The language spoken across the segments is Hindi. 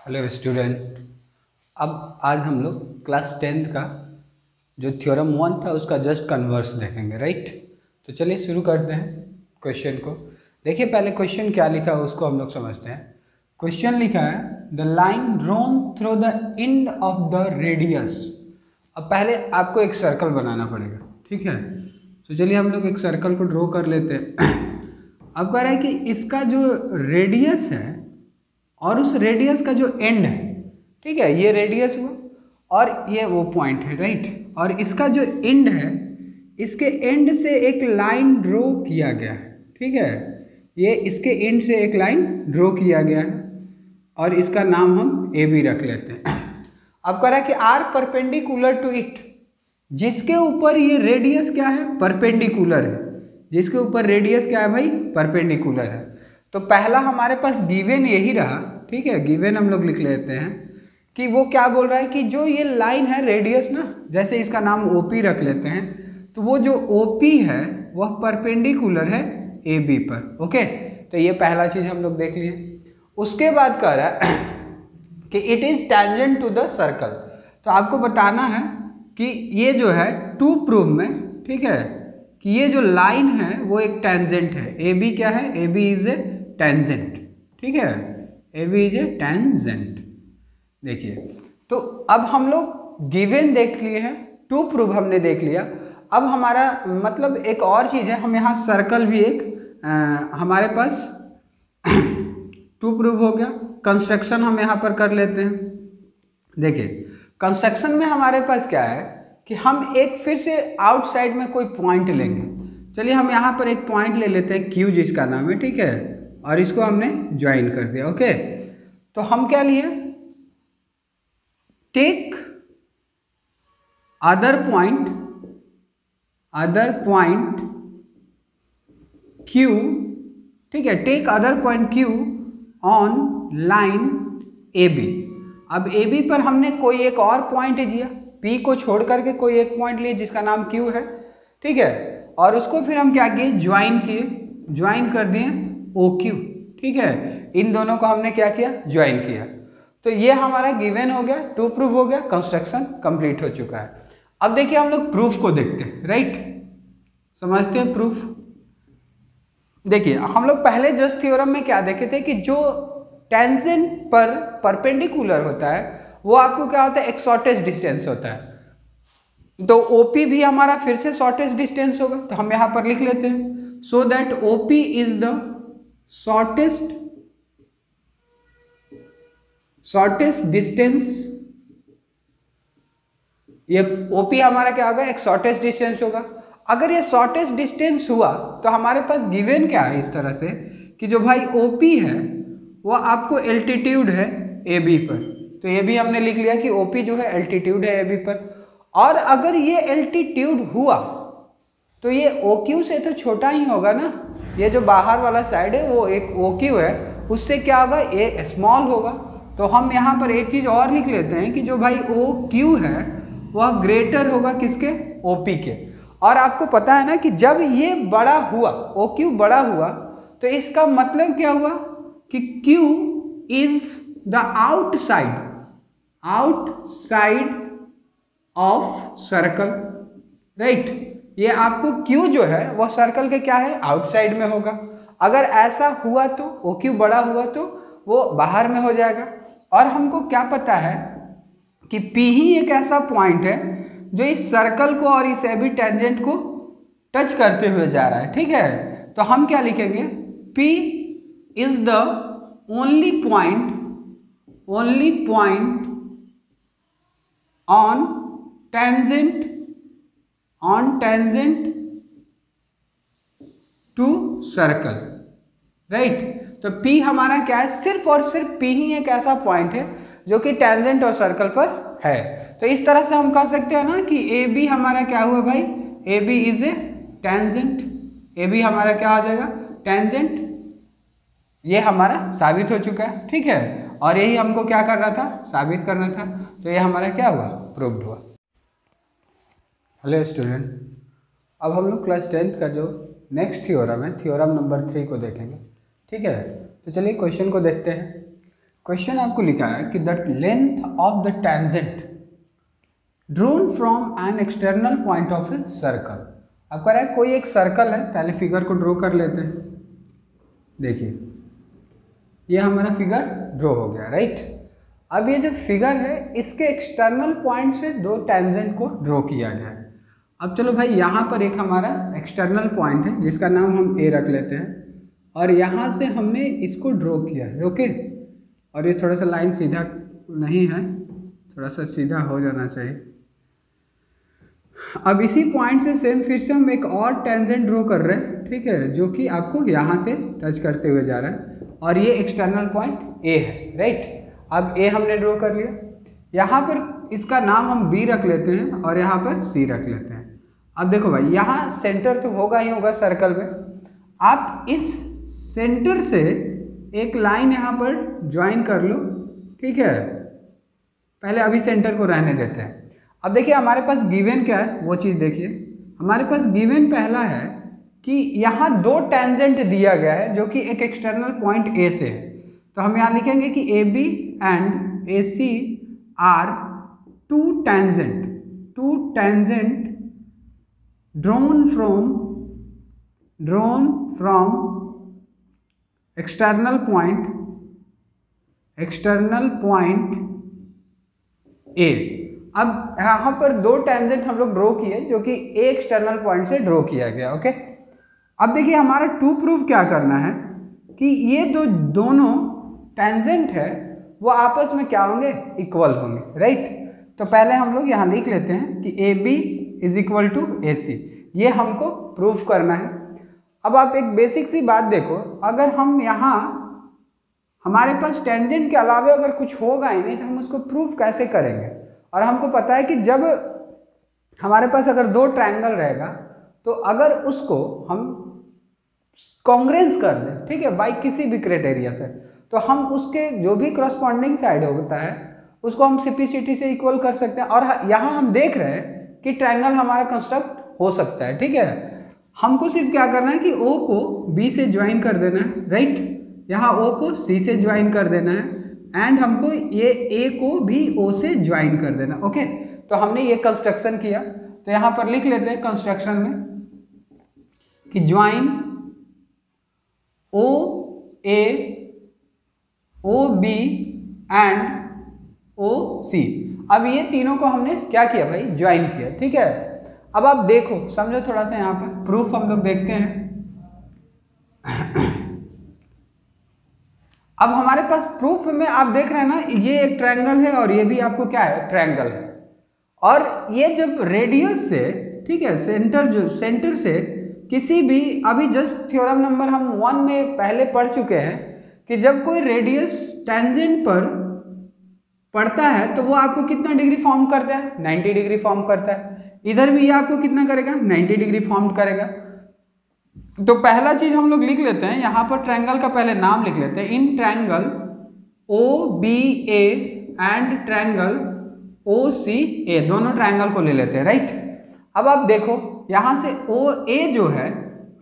Hello student. अब आज हम लोग क्लास 10th का जो थ्योरम 1 था उसका जस्ट कन्वर्स देखेंगे, राइट। तो चलिए शुरू करते हैं क्वेश्चन को। देखिए पहले क्वेश्चन क्या लिखा है उसको हम लोग समझते हैं। क्वेश्चन लिखा है the line drawn through the end of the radius. अब पहले आपको एक सर्कल बनाना पड़ेगा, ठीक है। तो चलिए हम लोग एक सर्कल को ड्रॉ कर लेते हैं। अब कह रहा है कि इसका जो रेडियस है और उस रेडियस का जो एंड है, ठीक है, ये रेडियस हुआ और ये वो पॉइंट है, राइट। और इसका जो एंड है, इसके एंड से एक लाइन ड्रॉ किया गया है, ठीक है। ये इसके एंड से एक लाइन ड्रॉ किया गया है और इसका नाम हम ए बी रख लेते हैं। अब कह रहा है कि आर परपेंडिकुलर टू इट, जिसके ऊपर ये रेडियस क्या है, परपेंडिकुलर है। जिसके ऊपर रेडियस क्या है भाई, परपेंडिकुलर है। तो पहला हमारे पास गिवन यही रहा, ठीक है। गिवन हम लोग लिख लेते हैं कि वो क्या बोल रहा है कि जो ये लाइन है रेडियस ना, जैसे इसका नाम ओपी रख लेते हैं, तो वो जो ओपी है वह परपेंडिकुलर है ए बी पर, ओके। तो ये पहला चीज हम लोग देख लिए। उसके बाद कह रहा है कि it is tangent to the circle. तो आपको बताना है कि ये जो है टू प्रूव में, ठीक है, कि ये जो लाइन है वो एक टेंजेंट है। ए बी क्या है, A B is a tangent, ठीक है। A B is a tangent. देखिए तो अब हम लोग गिवन देख लिए हैं, टू प्रूव हमने देख लिया। अब हमारा मतलब एक और चीज़ है, हम यहाँ सर्कल भी एक हमारे पास टू प्रूव हो गया। कंस्ट्रक्शन हम यहाँ पर कर लेते हैं। देखिए कंस्ट्रक्शन में हमारे पास क्या है कि हम एक फिर से आउटसाइड में कोई पॉइंट लेंगे। चलिए हम यहाँ पर एक पॉइंट ले लेते हैं क्यू, जिसका नाम है, ठीक है, और इसको हमने ज्वाइन कर दिया, ओके। तो हम क्या लिए, टेक अदर पॉइंट क्यू, ठीक है, take other point Q on line A B. अब ए बी पर हमने कोई एक और पॉइंट दिया, पी को छोड़ करके कोई एक पॉइंट लिए जिसका नाम क्यू है, ठीक है। और उसको फिर हम क्या किए, ज्वाइन किए, ज्वाइन कर दिए ओ क्यू, ठीक है। इन दोनों को हमने क्या किया, ज्वाइन किया। तो ये हमारा गिवन हो गया, टू प्रूफ हो गया, कंस्ट्रक्शन कंप्लीट हो चुका है। अब देखिए हम लोग प्रूफ को देखते हैं, राइट। समझते हैं प्रूफ। देखिए हम लोग पहले जस्ट थ्योरम में क्या देखे थे कि जो टेंजेंट पर परपेंडिकुलर होता है वो आपको क्या होता है, एक शॉर्टेस्ट डिस्टेंस होता है। तो ओपी भी हमारा फिर से शॉर्टेस्ट डिस्टेंस होगा। तो हम यहां पर लिख लेते हैं, so that OP is the shortest distance. ये ओपी हमारा क्या होगा, एक शॉर्टेस्ट डिस्टेंस होगा। अगर ये शॉर्टेस्ट डिस्टेंस हुआ तो हमारे पास गिवन क्या है इस तरह से कि जो भाई ओपी है वो आपको एल्टीट्यूड है ए बी पर। तो ये भी हमने लिख लिया कि ओपी जो है एल्टीट्यूड है ए बी पर। और अगर ये एल्टीट्यूड हुआ तो ये ओ क्यू से तो छोटा ही होगा ना। ये जो बाहर वाला साइड है वो एक ओ क्यू है, उससे क्या होगा, ए स्मॉल होगा। तो हम यहाँ पर एक चीज़ और लिख लेते हैं कि जो भाई ओ क्यू है वह ग्रेटर होगा किसके, ओ पी के। और आपको पता है ना कि जब ये बड़ा हुआ, ओ क्यू बड़ा हुआ, तो इसका मतलब क्या हुआ कि Q is the outside of circle, right. ये आपको Q जो है वह सर्कल के क्या है, आउटसाइड में होगा। अगर ऐसा हुआ तो OQ बड़ा हुआ तो वो बाहर में हो जाएगा। और हमको क्या पता है कि P ही एक ऐसा पॉइंट है जो इस सर्कल को और इस एबी टेंजेंट को टच करते हुए जा रहा है, ठीक है। तो हम क्या लिखेंगे, P is the only point on tangent to circle, right. तो P हमारा क्या है, सिर्फ और सिर्फ P ही एक ऐसा पॉइंट है जो कि टेंजेंट और सर्कल पर है। तो इस तरह से हम कह सकते हैं ना कि ए बी हमारा क्या हुआ भाई, A B is a tangent. A B हमारा क्या हो जाएगा, टेंजेंट। ये हमारा साबित हो चुका है, ठीक है। और यही हमको क्या करना था, साबित करना था। तो ये हमारा क्या हुआ, प्रूव्ड हुआ। हेलो स्टूडेंट, अब हम लोग क्लास 10th का जो नेक्स्ट थ्योरम है, थ्योरम नंबर 3 को देखेंगे, ठीक है। तो चलिए क्वेश्चन को देखते हैं। क्वेश्चन आपको लिखा है कि the length of the tangent drawn from an external point of a circle. अब कह रहा है कोई एक सर्कल है, पहले फिगर को ड्रॉ कर लेते हैं। देखिए ये हमारा फिगर ड्रॉ हो गया, राइट। अब ये जो फिगर है इसके एक्सटर्नल पॉइंट से दो टेंजेंट को ड्रॉ किया गया है। अब चलो भाई यहाँ पर एक हमारा एक्सटर्नल पॉइंट है जिसका नाम हम ए रख लेते हैं, और यहाँ से हमने इसको ड्रॉ किया है, ओके। और ये थोड़ा सा लाइन सीधा नहीं है, थोड़ा सा सीधा हो जाना चाहिए। अब इसी पॉइंट से सेम फिर से हम एक और टेंजेंट ड्रॉ कर रहे हैं, ठीक है, जो कि आपको यहाँ से टच करते हुए जा रहा है, और ये एक्सटर्नल पॉइंट ए है, राइट। अब ए हमने ड्रॉ कर लिया, यहाँ पर इसका नाम हम बी रख लेते हैं और यहाँ पर सी रख लेते हैं। अब देखो भाई यहाँ सेंटर तो होगा ही होगा सर्कल में, आप इस सेंटर से एक लाइन यहाँ पर ज्वाइन कर लो, ठीक है। पहले अभी सेंटर को रहने देते हैं। अब देखिए हमारे पास गिवन क्या है वो चीज़ देखिए। हमारे पास गिवन पहला है कि यहाँ दो टेंजेंट दिया गया है जो कि एक एक्सटर्नल पॉइंट ए से है, तो हम यहाँ लिखेंगे कि A B and A C are two tangent drawn from external point A. अब यहाँ पर दो टेंजेंट हम लोग ड्रॉ किए जो कि ए एक्सटर्नल पॉइंट से ड्रॉ किया गया, ओके। अब देखिए हमारा टू प्रूव क्या करना है कि ये दोनों टेंजेंट है वो आपस में क्या होंगे, इक्वल होंगे, राइट। तो पहले हम लोग यहाँ लिख लेते हैं कि A B is equal to A C, ये हमको प्रूफ करना है। अब आप एक बेसिक सी बात देखो, अगर हम यहाँ हमारे पास टेंजेंट के अलावा अगर कुछ होगा ही नहीं तो हम उसको प्रूफ कैसे करेंगे। और हमको पता है कि जब हमारे पास अगर दो ट्रायंगल रहेगा तो अगर उसको हम कॉन्ग्रेंस कर दें, ठीक है, बाई किसी भी क्राइटेरिया से, तो हम उसके जो भी करस्पॉन्डिंग साइड होता है उसको हम सिपिसिटी से इक्वल कर सकते हैं। और यहाँ हम देख रहे हैं कि ट्रायंगल हमारा कंस्ट्रक्ट हो सकता है, ठीक है। हमको सिर्फ क्या करना है कि ओ को बी से ज्वाइन कर देना है, राइट। यहाँ ओ को सी से ज्वाइन कर देना है, एंड हमको ये ए को भी ओ से ज्वाइन कर देना, ओके। तो हमने ये कंस्ट्रक्शन किया, तो यहाँ पर लिख लेते हैं कंस्ट्रक्शन में कि join O A O B and O C. अब ये तीनों को हमने क्या किया भाई, ज्वाइन किया, ठीक है। अब आप देखो, समझो थोड़ा सा, यहाँ पर प्रूफ हम लोग देखते हैं। अब हमारे पास प्रूफ में आप देख रहे हैं ना, ये एक ट्रायंगल है और ये भी आपको क्या है, ट्रायंगल है। और ये जब रेडियस से, ठीक है, सेंटर से किसी भी, अभी जस्ट थ्योरम नंबर हम 1 में पहले पढ़ चुके हैं कि जब कोई रेडियस टेंजेंट पर पड़ता है तो वो आपको कितना डिग्री फॉर्म करता है, 90 डिग्री फॉर्म करता है। इधर भी ये आपको कितना करेगा, 90 डिग्री फॉर्म करेगा। तो पहला चीज हम लोग लिख लेते हैं, यहाँ पर ट्रायंगल का पहले नाम लिख लेते हैं। In triangle O B A and triangle O C A, दोनों ट्रायंगल को ले लेते हैं, राइट। अब आप देखो यहाँ से ओ ए जो है,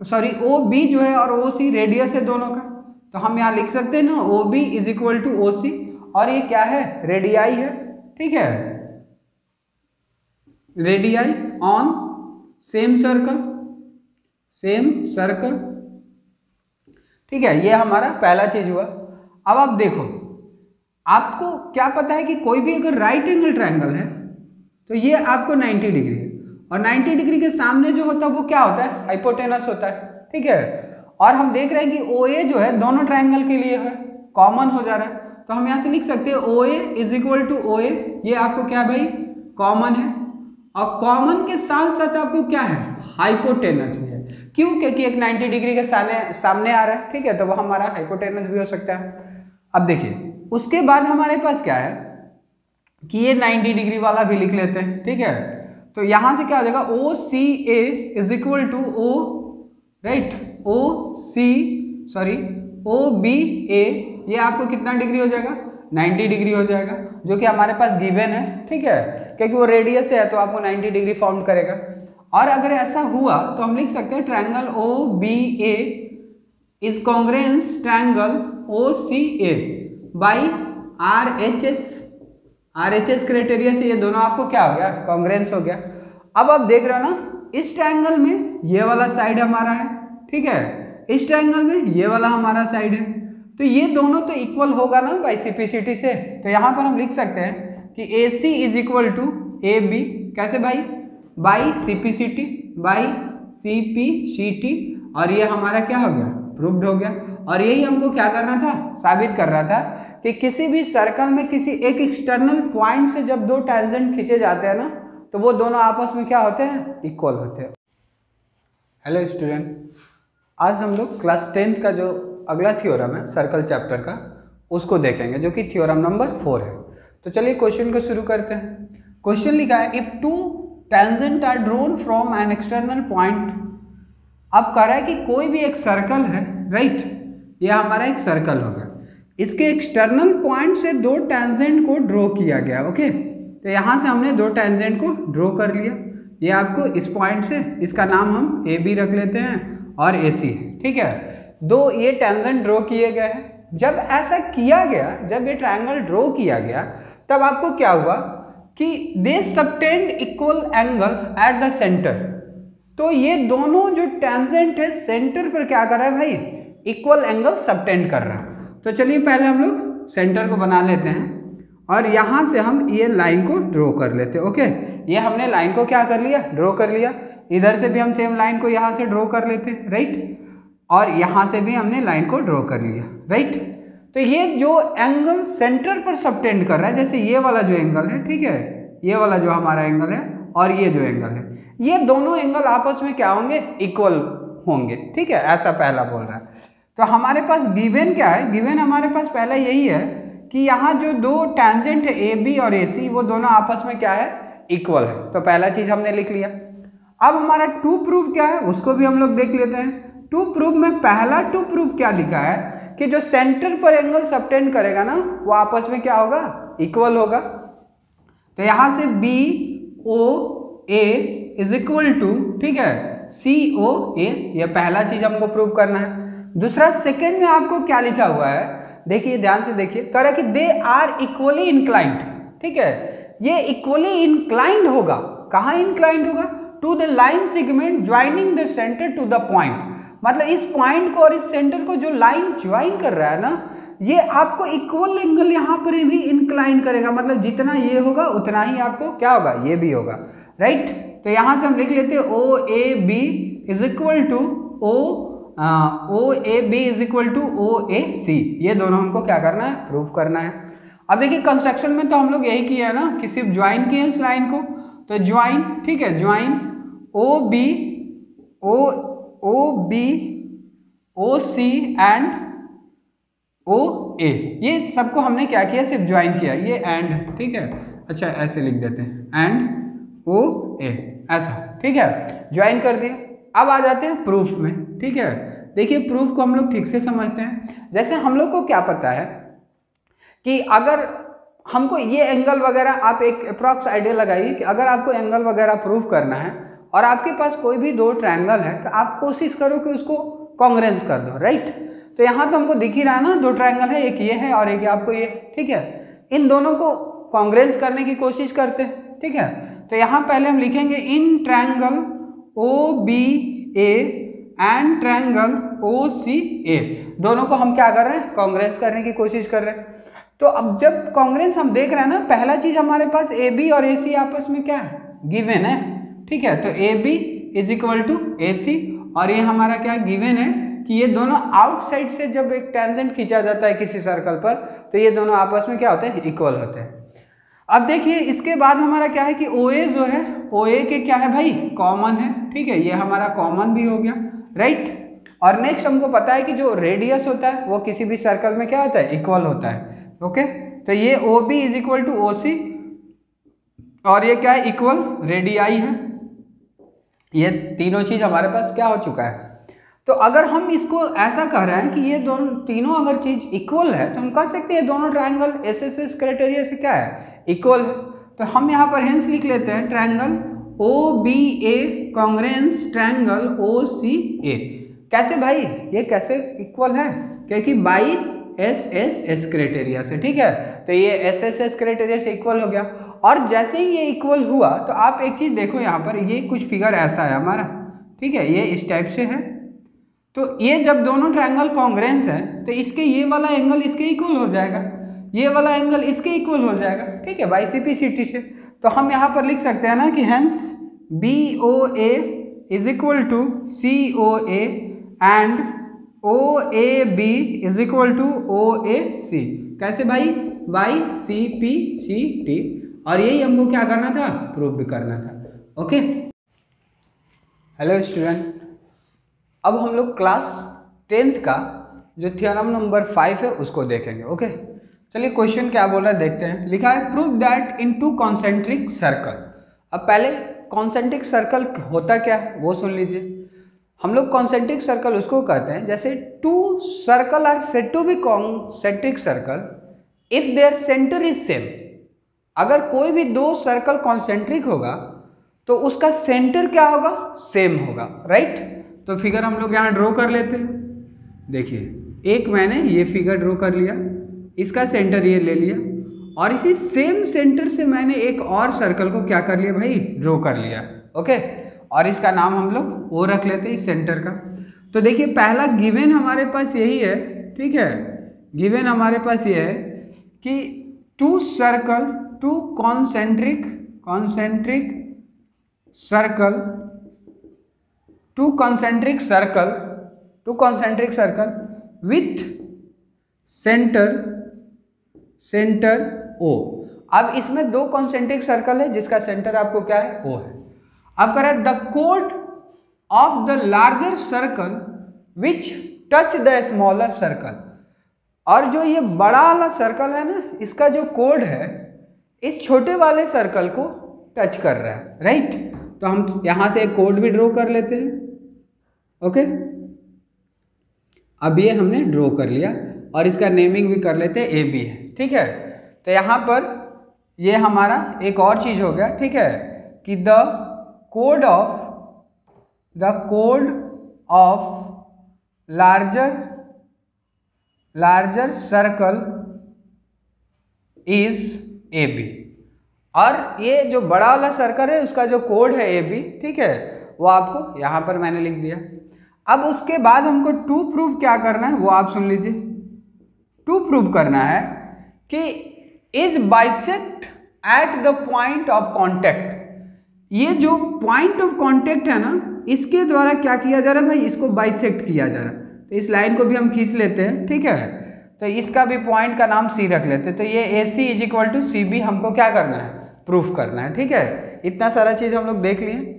सॉरी ओ बी जो है और ओ सी रेडियस है दोनों का, तो हम यहाँ लिख सकते हैं ना O B is equal to O C, और ये क्या है, रेडियाई है, ठीक है, रेडियाई ऑन सेम सर्कल, ठीक है। ये हमारा पहला चीज हुआ। अब आप देखो, आपको क्या पता है कि कोई भी अगर राइट एंगल ट्रायंगल है तो ये आपको 90 डिग्री है, और 90 डिग्री के सामने जो होता है वो क्या होता है, हाइपोटेनस होता है, ठीक है। और हम देख रहे हैं कि ओ ए जो है दोनों ट्रायंगल के लिए है, कॉमन हो जा रहा है, तो हम यहाँ से लिख सकते हैं ओ A is equal to O ए, ये आपको क्या भाई, कॉमन है। और कॉमन के साथ साथ आपको क्या है, हाइपोटेनस भी है। क्यों, क्योंकि एक 90 डिग्री के सामने आ रहा है, ठीक है, तो वो हमारा हाइपोटेनस भी हो सकता है। अब देखिए उसके बाद हमारे पास क्या है कि ये 90 डिग्री वाला भी लिख लेते हैं, ठीक है। तो यहाँ से क्या हो जाएगा, O C A is equal to O, right, O B A, ये आपको कितना डिग्री हो जाएगा, 90 डिग्री हो जाएगा, जो कि हमारे पास गिवन है, ठीक है, क्योंकि वो रेडियस है तो आपको 90 डिग्री फॉर्म करेगा। और अगर ऐसा हुआ तो हम लिख सकते हैं triangle O B A is congruence triangle O C A by RHS criteria से ये दोनों आपको क्या हो गया, कॉन्ग्रुएंस हो गया। अब आप देख रहे हो ना, इस ट्रायंगल में ये वाला साइड हमारा है, ठीक है, इस ट्रायंगल में ये वाला हमारा साइड है, तो ये दोनों तो इक्वल होगा ना बाई सिपिसिटी से। तो यहाँ पर हम लिख सकते हैं कि AC is equal to AB, कैसे भाई, बाई सिपिसिटी, और ये हमारा क्या हो गया, प्रूव्ड हो गया। और यही हमको क्या करना था, साबित कर रहा था कि किसी भी सर्कल में किसी एक एक्सटर्नल पॉइंट से जब दो टेंजेंट खींचे जाते हैं ना, तो वो दोनों आपस में क्या होते हैं, इक्वल होते हैं। हेलो स्टूडेंट, आज हम लोग क्लास 10th का जो अगला थ्योरम है सर्कल चैप्टर का, उसको देखेंगे, जो कि थ्योरम नंबर 4 है। तो चलिए क्वेश्चन को शुरू करते हैं। क्वेश्चन लिखा है, if two tangent are drawn from an external point. अब कह रहा है कि कोई भी एक सर्कल है, राइट, यह हमारा एक सर्कल होगा, इसके एक्सटर्नल पॉइंट से दो टेंजेंट को ड्रॉ किया गया, ओके। तो यहाँ से हमने दो टेंजेंट को ड्रॉ कर लिया, ये आपको इस पॉइंट से, इसका नाम हम AB रख लेते हैं और AC, ठीक है। दो ये टेंजेंट ड्रॉ किए गए हैं। जब ऐसा किया गया, जब ये ट्रायंगल ड्रॉ किया गया, तब आपको क्या हुआ कि they subtend equal angle at the centre. तो ये दोनों जो टेंजेंट है सेंटर पर क्या कर रहा है भाई, इक्वल एंगल सबटेंड कर रहा है। तो चलिए पहले हम लोग सेंटर को बना लेते हैं और यहाँ से हम ये लाइन को ड्रॉ कर लेते हैं, ओके। ये हमने लाइन को क्या कर लिया, ड्रॉ कर लिया। इधर से भी हम सेम लाइन को यहाँ से ड्रॉ कर लेते हैं, राइट, और यहाँ से भी हमने लाइन को ड्रॉ कर लिया, राइट। तो ये जो एंगल सेंटर पर सबटेंड कर रहा है, जैसे ये वाला जो एंगल है, ठीक है, ये वाला जो हमारा एंगल है और ये जो एंगल है, ये दोनों एंगल आपस में क्या होंगे, इक्वल होंगे, ठीक है, ऐसा पहला बोल रहा है। तो हमारे पास गिवन क्या है, गिवन हमारे पास पहला यही है कि यहाँ जो दो टेंजेंट है AB और AC, वो दोनों आपस में क्या है, इक्वल है। तो पहला चीज हमने लिख लिया। अब हमारा टू प्रूव क्या है, उसको भी हम लोग देख लेते हैं। टू प्रूव में पहला टू प्रूव क्या लिखा है कि जो सेंटर पर एंगल सबटेंड करेगा ना, वो आपस में क्या होगा, इक्वल होगा। तो यहाँ से BOA इज इक्वल टू, ठीक है, COA, ये पहला चीज हमको प्रूव करना है। दूसरा सेकंड में आपको क्या लिखा हुआ है, देखिए ध्यान से देखिए, कह रहा है कि दे आर इक्वली इंक्लाइंड, ठीक है, ये इक्वली इंक्लाइंड होगा। कहाँ इंक्लाइंड होगा, to the line segment joining the centre to the point. मतलब इस पॉइंट को और इस सेंटर को जो लाइन ज्वाइन कर रहा है ना, ये आपको इक्वल एंगल यहाँ पर भी इंक्लाइंड करेगा। मतलब जितना ये होगा उतना ही आपको क्या होगा, ये भी होगा, राइट। तो यहाँ से हम लिख लेते हैं OAB is equal to OAB is equal to OAC। ये दोनों हमको क्या करना है, प्रूव करना है। अब देखिए कंस्ट्रक्शन में तो हम लोग यही किया है ना कि सिर्फ ज्वाइन किए इस लाइन को। तो ज्वाइन, ठीक है, join OB OC and OA, ये सबको हमने क्या किया, सिर्फ ज्वाइन किया, ये एंड, ठीक है। अच्छा ऐसे लिख देते हैं, एंड OA, ऐसा, ठीक है, ज्वाइन कर दिया। अब आ जाते हैं प्रूफ में, ठीक है। देखिए प्रूफ को हम लोग ठीक से समझते हैं। जैसे हम लोग को क्या पता है कि अगर हमको ये एंगल वगैरह, आप एक अप्रॉक्स आइडिया लगाइए कि अगर आपको एंगल वगैरह प्रूव करना है और आपके पास कोई भी दो ट्रायंगल है, तो आप कोशिश करो कि उसको कॉन्ग्रुएंस कर दो, राइट। तो यहाँ तो हमको दिख ही रहा है ना, दो ट्रायंगल है, एक ये है और एक आपको ये, ठीक है। इन दोनों को कॉन्ग्रुएंस करने की कोशिश करते हैं, ठीक है। तो यहाँ पहले हम लिखेंगे in triangle OBA and triangle OCA, दोनों को हम क्या कर रहे हैं, कॉन्ग्रुएंस करने की कोशिश कर रहे हैं। तो अब जब कॉन्ग्रुएंस हम देख रहे हैं ना, पहला चीज हमारे पास AB और AC आपस में क्या है, गिवन है, ठीक है। तो AB is equal to AC, और ये हमारा क्या गिवन है कि ये दोनों आउटसाइड से जब एक टेंजेंट खींचा जाता है किसी सर्कल पर, तो ये दोनों आपस में क्या होते हैं, इक्वल होते हैं। अब देखिए इसके बाद हमारा क्या है कि OA जो है, OA के क्या है भाई, कॉमन है, ठीक है, ये हमारा कॉमन भी हो गया, राइट। और नेक्स्ट हमको पता है कि जो रेडियस होता है वो किसी भी सर्कल में क्या होता है, इक्वल होता है, ओके। तो ये OB is equal to OC, और ये क्या है, इक्वल रेडियाई है। ये तीनों चीज हमारे पास क्या हो चुका है। तो अगर हम इसको ऐसा कह रहे हैं कि ये दोनों तीनों अगर चीज इक्वल है, तो हम कह सकते हैं दोनों ट्रायंगल SSS क्राइटेरिया से क्या है, इक्वल है। तो हम यहाँ पर हेंस लिख लेते हैं triangle OBA congruence triangle OCA। कैसे भाई, ये कैसे इक्वल है, क्योंकि by S S S criteria से, ठीक है। तो ये एस एस एस क्राइटेरिया से इक्वल हो गया। और जैसे ही ये इक्वल हुआ तो आप एक चीज़ देखो यहाँ पर, ये कुछ फिगर ऐसा है हमारा, ठीक है, ये इस टाइप से है। तो ये जब दोनों ट्रायंगल कॉन्ग्रेंस है तो इसके ये वाला एंगल इसके इक्वल हो जाएगा, ये वाला एंगल इसके इक्वल हो जाएगा, ठीक है, बाई सीपीसीटी से। तो हम यहाँ पर लिख सकते हैं ना कि hence B O A is equal to C O A and O A B is equal to O A C. कैसे भाई? By C P C T. और यही हमको क्या करना था? प्रूव भी करना था। ओके, हेलो स्टूडेंट, अब हम लोग क्लास 10th का जो थ्योरम नंबर 5 है उसको देखेंगे। ओके, चलिए क्वेश्चन क्या बोल रहा है देखते हैं। लिखा है prove that in to concentric circle. अब पहले कॉन्सेंट्रिक सर्कल होता क्या है वो सुन लीजिए। हम लोग कॉन्सेंट्रिक सर्कल उसको कहते हैं जैसे two circle are said to be concentric circle if their centre is same. अगर कोई भी दो सर्कल कॉन्सेंट्रिक होगा तो उसका सेंटर क्या होगा? सेम होगा, राइट। तो फिगर हम लोग यहाँ ड्रॉ कर लेते हैं। देखिए, एक मैंने ये फिगर ड्रॉ कर लिया, इसका सेंटर ये ले लिया, और इसी सेम सेंटर से मैंने एक और सर्कल को क्या कर लिया भाई? ड्रॉ कर लिया। ओके, और इसका नाम हम लोग ओ रख लेते हैं इस सेंटर का। तो देखिए, पहला गिवन हमारे पास यही है, ठीक है, गिवन हमारे पास ये है कि two circle, two concentric circle, two concentric circle with centre O. अब इसमें दो कॉन्सेंट्रिक सर्कल है जिसका सेंटर आपको क्या है? ओ है। अब कह रहा है द कोड of the larger circle which touch the smaller circle. और जो ये बड़ा वाला सर्कल है ना, इसका जो कोड है इस छोटे वाले सर्कल को टच कर रहा है, राइट। तो हम यहां से एक कोड भी ड्रॉ कर लेते हैं। ओके, अब ये हमने ड्रॉ कर लिया और इसका नेमिंग भी कर लेते हैं, ए बी है, ठीक है। तो यहाँ पर ये हमारा एक और चीज हो गया, ठीक है, कि द कोड of larger circle is A B. और ये जो बड़ा वाला सर्कल है उसका जो कोड है ए बी, ठीक है, वो आपको यहाँ पर मैंने लिख दिया। अब उसके बाद हमको टू प्रूव क्या करना है वो आप सुन लीजिए। टू प्रूव करना है कि is bisect at the point of contact. ये जो पॉइंट ऑफ कांटेक्ट है ना, इसके द्वारा क्या किया जा रहा है भाई? इसको बाइसेक्ट किया जा रहा है। तो इस लाइन को भी हम खींच लेते हैं, ठीक है। तो इसका भी पॉइंट का नाम सी रख लेते हैं। तो ये A C is equal to C B हमको क्या करना है? प्रूफ करना है, ठीक है। इतना सारा चीज़ हम लोग देख लिए।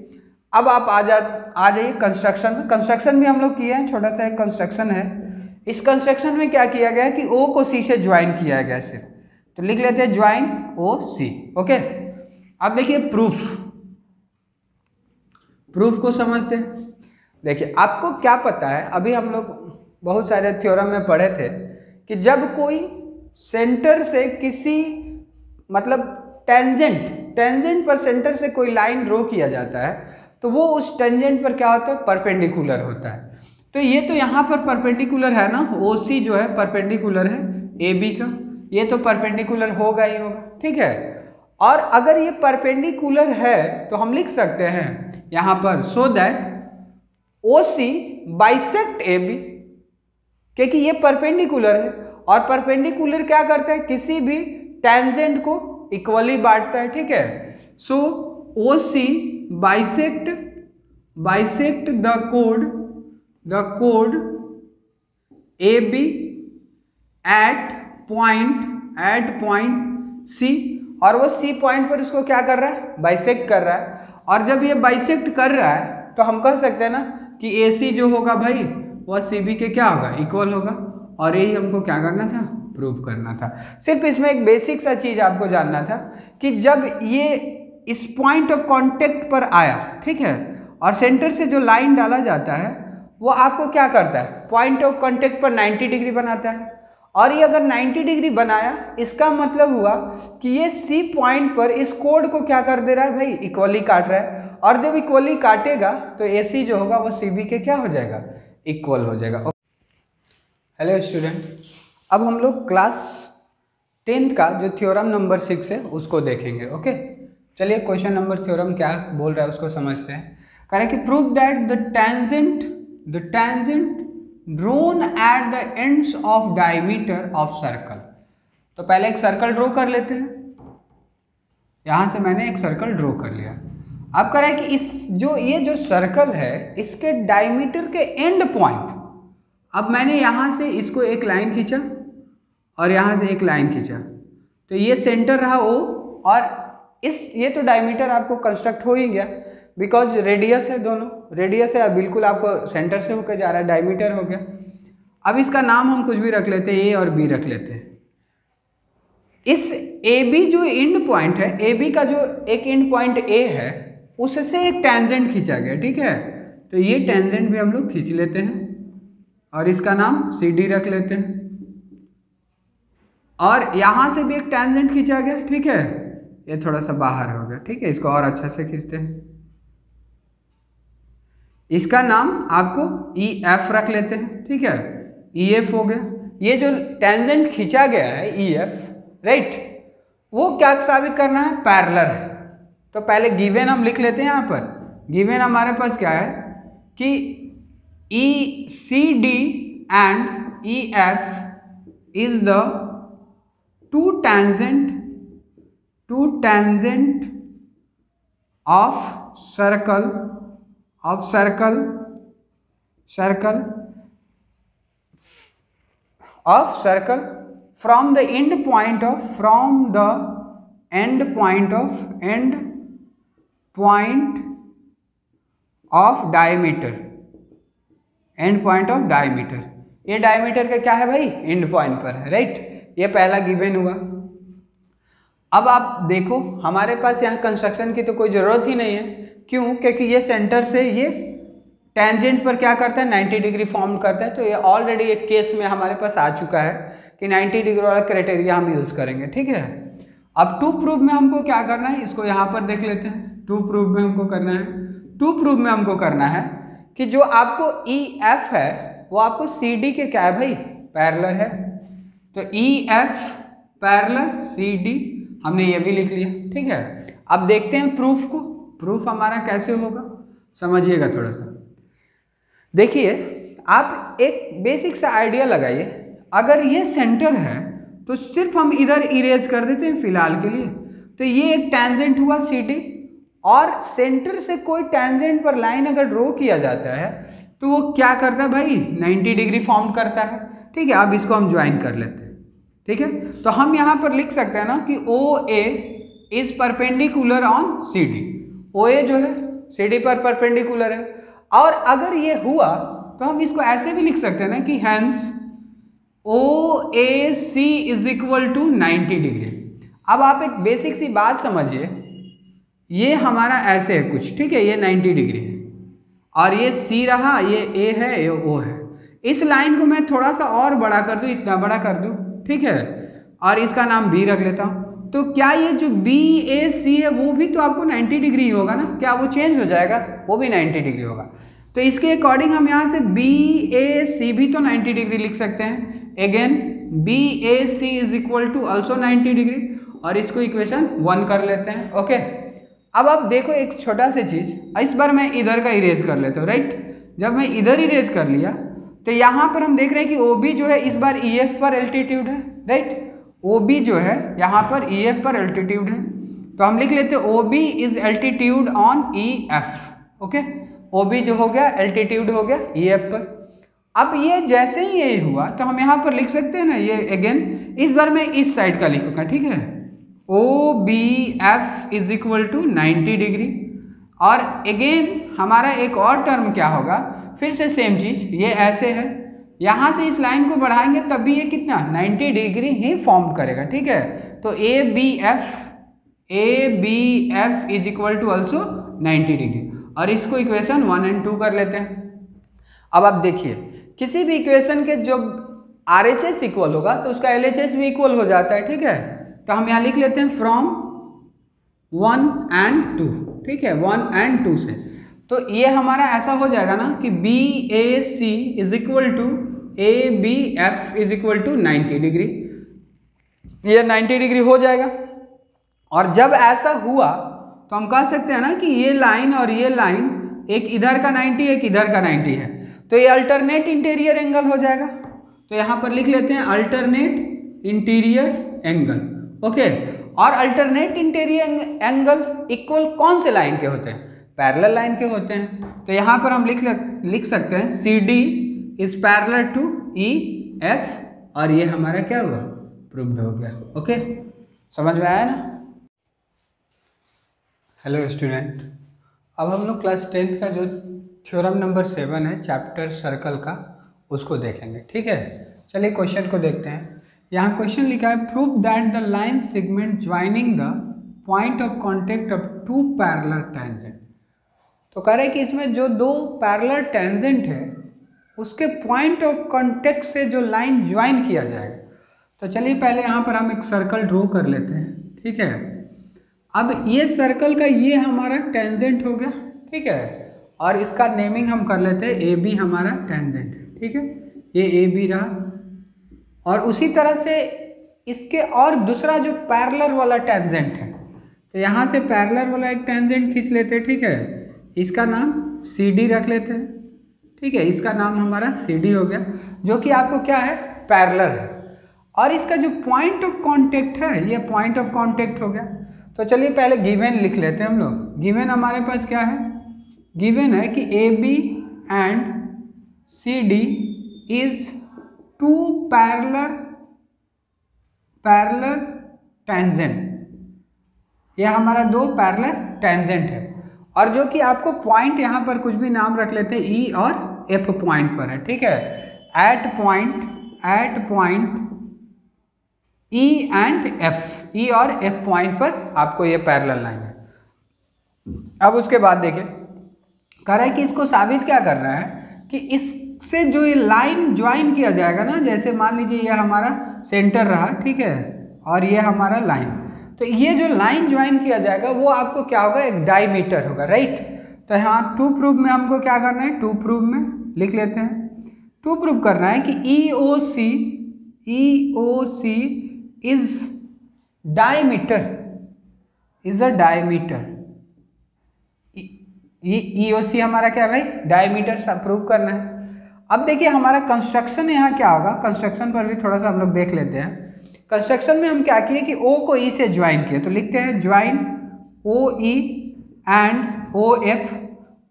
अब आप आ जाइए कंस्ट्रक्शन में। कंस्ट्रक्शन भी हम लोग किए हैं, छोटा सा एक कंस्ट्रक्शन है। इस कंस्ट्रक्शन में क्या किया गया है कि ओ को सी से ज्वाइन किया गया है सिर्फ। तो लिख लेते हैं ज्वाइन ओ सी। ओके, अब देखिए प्रूफ को समझते हैं। देखिए, आपको क्या पता है, अभी हम लोग बहुत सारे थ्योरम में पढ़े थे कि जब कोई सेंटर से किसी मतलब टेंजेंट पर सेंटर से कोई लाइन ड्रॉ किया जाता है तो वो उस टेंजेंट पर क्या होता है? परपेंडिकुलर होता है। तो ये तो यहाँ पर परपेंडिकुलर है ना, ओ सी जो है परपेंडिकुलर है ए बी का, ये तो परपेंडिकुलर होगा ही होगा, ठीक है। और अगर ये परपेंडिकुलर है तो हम लिख सकते हैं यहाँ पर so that O C bisect A B, क्योंकि ये परपेंडिकुलर है और परपेंडिकुलर क्या करता है? किसी भी टेंजेंट को इक्वली बांटता है, ठीक है। So O C bisect the कोड A B at point C, और वो सी पॉइंट पर इसको क्या कर रहा है? बाइसेक्ट कर रहा है। और जब ये बाइसेक्ट कर रहा है तो हम कह सकते हैं ना कि ए सी जो होगा भाई वह सी बी के क्या होगा? इक्वल होगा। और यही हमको क्या करना था? प्रूव करना था। सिर्फ इसमें एक बेसिक सा चीज आपको जानना था कि जब ये इस पॉइंट ऑफ कांटेक्ट पर आया, ठीक है, और सेंटर से जो लाइन डाला जाता है वो आपको क्या करता है? पॉइंट ऑफ कांटेक्ट पर 90 डिग्री बनाता है। और ये अगर 90 डिग्री बनाया, इसका मतलब हुआ कि ये सी पॉइंट पर इस कोड को क्या कर दे रहा है भाई? इक्वली काट रहा है। और जब इक्वली काटेगा तो ए सी जो होगा वो सी बी के क्या हो जाएगा? इक्वल हो जाएगा। हेलो स्टूडेंट, अब हम लोग क्लास 10th का जो थ्योरम नंबर 6 है उसको देखेंगे। ओके, चलिए क्वेश्चन नंबर थ्योरम क्या बोल रहा है उसको समझते हैं। कह रहा है कि prove that the tangent drone at the ends of diameter of circle. तो पहले एक सर्कल ड्रॉ कर लेते हैं। यहां से मैंने एक सर्कल ड्रॉ कर लिया। अब कह रहा है कि ये जो सर्कल है इसके डायमीटर के एंड पॉइंट, अब मैंने यहां से इसको एक लाइन खींचा और यहां से एक लाइन खींचा, तो ये सेंटर रहा O, और ये तो डायमीटर आपको कंस्ट्रक्ट हो ही गया बिकॉज रेडियस है, दोनों रेडियस है, बिल्कुल आपको सेंटर से होकर जा रहा है, डायमीटर हो गया। अब इसका नाम हम कुछ भी रख लेते हैं, A और B रख लेते हैं। इस AB जो एंड पॉइंट है, AB का जो एक एंड पॉइंट A है उससे एक टेंजेंट खींचा गया, ठीक है। तो ये टेंजेंट भी हम लोग खींच लेते हैं और इसका नाम CD रख लेते हैं। और यहां से भी एक टेंजेंट खींचा गया, ठीक है, ये थोड़ा सा बाहर हो गया, ठीक है, इसको और अच्छा से खींचते हैं। इसका नाम आपको EF रख लेते हैं, ठीक है, EF हो गया। ये जो टेंजेंट खींचा गया है EF, राइट, वो क्या साबित करना है, पैरेलल है। तो पहले गिवन हम लिख लेते हैं। यहाँ पर गिवन हमारे पास क्या है कि CD and EF is the two tangent of circle from the end point of diameter, ये डायमीटर का क्या है भाई, एंड पॉइंट पर है, राइट। ये पहला गिवन हुआ। अब आप देखो हमारे पास यहाँ कंस्ट्रक्शन की तो कोई ज़रूरत ही नहीं है, क्यों, क्योंकि ये सेंटर से ये टेंजेंट पर क्या करता है, 90 डिग्री फॉर्म करता है। तो ये ऑलरेडी एक केस में हमारे पास आ चुका है कि 90 डिग्री वाला क्राइटेरिया हम यूज़ करेंगे, ठीक है। अब टू प्रूफ में हमको क्या करना है, इसको यहाँ पर देख लेते हैं। टू प्रूफ में हमको करना है कि जो आपको EF है वो आपको CD के क्या है भाई, पैरेलल है। तो EF पैरेलल CD, हमने ये भी लिख लिया, ठीक है। अब देखते हैं प्रूफ को। प्रूफ हमारा कैसे होगा समझिएगा थोड़ा सा। देखिए आप एक बेसिक सा आइडिया लगाइए, अगर ये सेंटर है तो सिर्फ हम इधर इरेज कर देते हैं फिलहाल के लिए। तो ये एक टेंजेंट हुआ CD, और सेंटर से कोई टेंजेंट पर लाइन अगर ड्रॉ किया जाता है तो वो क्या करता है भाई, 90 डिग्री फॉर्म करता है, ठीक है। अब इसको हम ज्वाइन कर लेते हैं, ठीक है। तो हम यहाँ पर लिख सकते हैं ना कि OA is perpendicular on CD। OA जो है CD पर परपेंडिकुलर है। और अगर ये हुआ तो हम इसको ऐसे भी लिख सकते हैं ना कि hence OAC is equal to 90 degree. अब आप एक बेसिक सी बात समझिए, ये हमारा ऐसे है कुछ, ठीक है, ये 90 डिग्री है और ये C रहा, ये A है, ये O है। इस लाइन को मैं थोड़ा सा और बड़ा कर दूं, इतना बड़ा कर दूं, ठीक है, और इसका नाम B रख लेता हूं। तो क्या ये जो BAC है वो भी तो आपको 90 डिग्री होगा ना, क्या वो चेंज हो जाएगा, वो भी 90 डिग्री होगा। तो इसके अकॉर्डिंग हम यहाँ से BAC भी तो 90 डिग्री लिख सकते हैं। Again BAC is equal to also 90 degree, और इसको इक्वेशन 1 कर लेते हैं। ओके, अब आप देखो एक छोटा सा चीज, इस बार मैं इधर का इरेज कर लेता हूँ, राइट। जब मैं इधर इरेज कर लिया तो यहाँ पर हम देख रहे हैं कि OB जो है इस बार EF पर एल्टीट्यूड है, राइट। OB जो है यहाँ पर EF पर एल्टीट्यूड है, तो हम लिख लेते हैं OB is altitude on EF। Okay, OB जो हो गया एल्टीट्यूड हो गया EF पर। अब ये जैसे ही ये हुआ तो हम यहाँ पर लिख सकते हैं ना, ये अगेन इस बार मैं इस साइड का लिखूंगा, ठीक है। OBF is equal to 90 degree, और अगेन हमारा एक और टर्म क्या होगा, फिर से सेम चीज, ये ऐसे है, यहाँ से इस लाइन को बढ़ाएंगे तब भी ये कितना 90 डिग्री ही फॉर्म करेगा, ठीक है। तो ABF is equal to also 90 degree, और इसको इक्वेशन 1 और 2 कर लेते हैं। अब आप देखिए किसी भी इक्वेशन के जो RHS इक्वल होगा तो उसका LHS भी इक्वल हो जाता है, ठीक है। तो हम यहाँ लिख लेते हैं फ्रॉम 1 and 2, ठीक है, 1 and 2 से। तो ये हमारा ऐसा हो जाएगा ना कि BAC is equal to ABF is equal to 90 degree, ये 90 डिग्री हो जाएगा। और जब ऐसा हुआ तो हम कह सकते हैं ना कि ये लाइन और ये लाइन एक इधर का 90 एक इधर का 90 है, तो ये अल्टरनेट इंटीरियर एंगल हो जाएगा। तो यहाँ पर लिख लेते हैं अल्टरनेट इंटीरियर एंगल, ओके। और अल्टरनेट इंटीरियर एंगल इक्वल कौन से लाइन के होते हैं? पैरेलल लाइन के होते हैं। तो यहाँ पर हम लिख सकते हैं CD is parallel to EF, और ये हमारा क्या हुआ? प्रूव्ड हो गया, ओके। समझ में आया ना? हेलो स्टूडेंट, अब हम लोग क्लास 10th का जो थ्योरम नंबर 7 है चैप्टर सर्कल का, उसको देखेंगे, ठीक है। चलिए क्वेश्चन को देखते हैं। यहाँ क्वेश्चन लिखा है prove that the line segment joining the point of contact of two parallel tangent. तो कह रहे हैं कि इसमें जो दो पैरेलल टेंजेंट है उसके पॉइंट ऑफ कॉन्टेक्ट से जो लाइन ज्वाइन किया जाएगा। तो चलिए पहले यहाँ पर हम एक सर्कल ड्रॉ कर लेते हैं, ठीक है। अब ये सर्कल का ये हमारा टेंजेंट हो गया, ठीक है, और इसका नेमिंग हम कर लेते हैं AB हमारा टेंजेंट है, ठीक है, ये AB रहा। और उसी तरह से इसके और दूसरा जो पैरेलल वाला टेंजेंट है, तो यहाँ से पैरेलल वाला एक टेंजेंट खींच लेते हैं, ठीक है, इसका नाम CD रख लेते हैं, ठीक है, इसका नाम हमारा CD हो गया, जो कि आपको क्या है? पैरेलल है। और इसका जो पॉइंट ऑफ कांटेक्ट है, ये पॉइंट ऑफ कांटेक्ट हो गया। तो चलिए पहले गिवन लिख लेते हैं हम लोग। गिवन हमारे पास क्या है? गिवन है कि AB and CD is two parallel tangent, ये हमारा दो पैरेलल टेंजेंट है, और जो कि आपको पॉइंट यहाँ पर कुछ भी नाम रख लेते हैं, E और F पॉइंट पर है, ठीक है। At point E and F, E और F पॉइंट पर आपको ये पैरेलल लाइन है। अब उसके बाद देखिए कह रहा है कि इसको साबित क्या करना है कि इससे जो ये लाइन ज्वाइन किया जाएगा ना, जैसे मान लीजिए ये हमारा सेंटर रहा, ठीक है, और ये हमारा लाइन, तो ये जो लाइन ज्वाइन किया जाएगा वो आपको क्या होगा? एक डायमीटर होगा, राइट। तो यहाँ टू प्रूव में हमको क्या करना है? टू प्रूव में लिख लेते हैं। टू प्रूव करना है कि EOC is diameter, is a diameter. EOC हमारा क्या है भाई? डायमीटर प्रूव करना है। अब देखिए हमारा कंस्ट्रक्शन यहाँ क्या होगा, कंस्ट्रक्शन पर भी थोड़ा सा हम लोग देख लेते हैं। कंस्ट्रक्शन में हम क्या किए कि O को E से ज्वाइन किए, तो लिखते हैं join OE and OF।